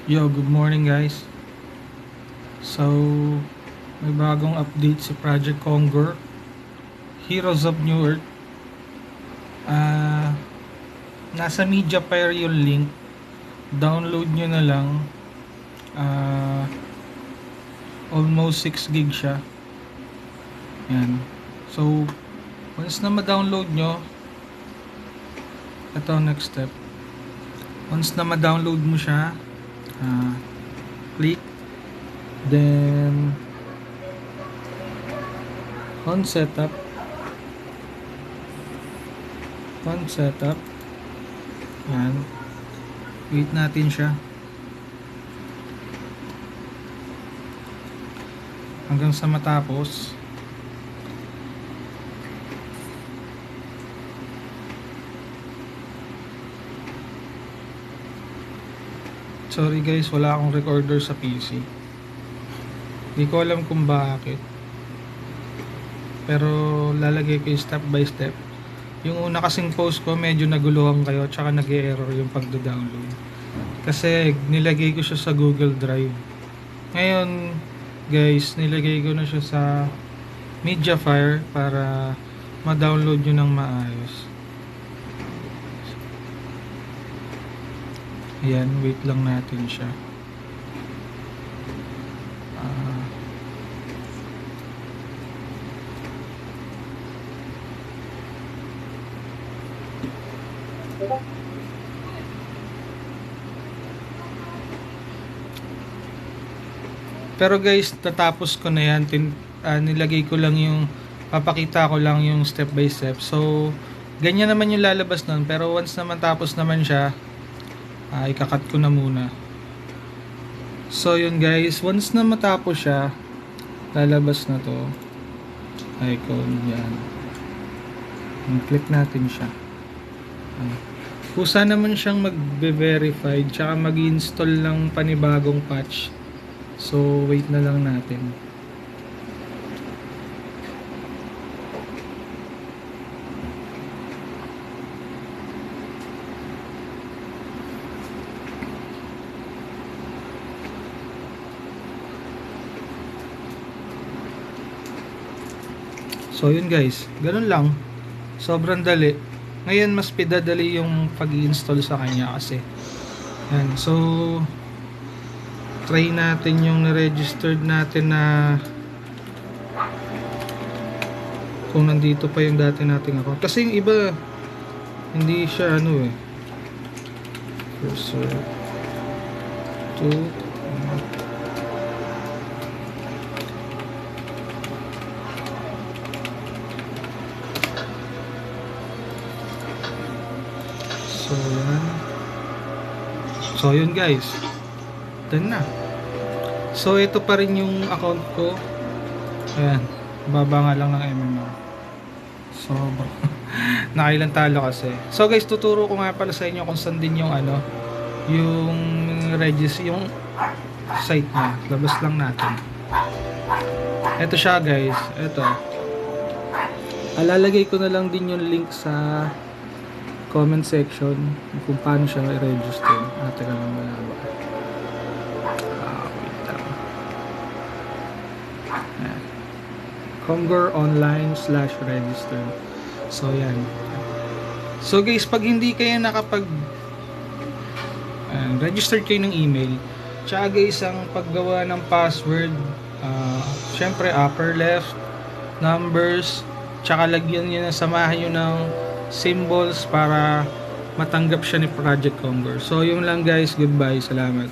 Yo, good morning guys. So, may bagong update sa Project Conquer, Heroes of New Earth. Ah, nasa Mediafire yung link. Download nyo na lang. Ah, almost 6 gig siya. Yan. So, once na ma-download nyo, ito ang next step. Once na ma-download mo siya, click, then on setup, yan, wait natin siya hanggang sa matapos. Sorry guys, wala akong recorder sa PC. Hindi ko alam kung bakit, pero lalagay ko yung step by step. Yung una kasing post ko, medyo naguluhan kayo, tsaka nag-error yung pagda-download. Kasi nilagay ko siya sa Google Drive. Ngayon, guys, nilagay ko na siya sa Mediafire para ma-download nyo ng maayos. Ayan, wait lang natin siya. Pero guys, tatapos ko na yan. Nilagay ko lang yung, papakita ko lang yung step by step. So, ganyan naman yung lalabas nun. Pero once naman tapos naman siya, ikakat ko na muna. So, yun guys. Once na matapos siya, lalabas na to. Icon, yan. Click natin siya. Kusa naman siyang magbe-verified, tsaka mag-install ng panibagong patch. So, wait na lang natin. So, yun guys. Ganun lang. Sobrang dali. Ngayon, mas pidadali yung pag-install sa kanya kasi. Yan. So, try natin yung na-registered natin na kung nandito pa yung dati nating account. Kasi yung iba, hindi siya ano eh. Cursor to so yan. So yun guys, done na. So ito pa rin yung account ko. Ayan, baba nga lang ng MMR. So nakailan talo kasi. So guys, tuturo ko nga pala sa inyo kung saan din yung ano, yung yung site niya. Labas lang natin. Ito siya guys, ito. Alalagay ko na lang din yung link sa comment section kung paano siya i-register. Teka lang, wala ba? Wait lang. Conqueronline/register. So yan. So guys, pag hindi kayo register kayo ng email, tsaka guys, ang paggawa ng password, syempre upper left, numbers, tsaka lagyan nyo na, samahan nyo ng symbols para matanggap siya ni Project Conquer. So yun lang guys, goodbye, salamat.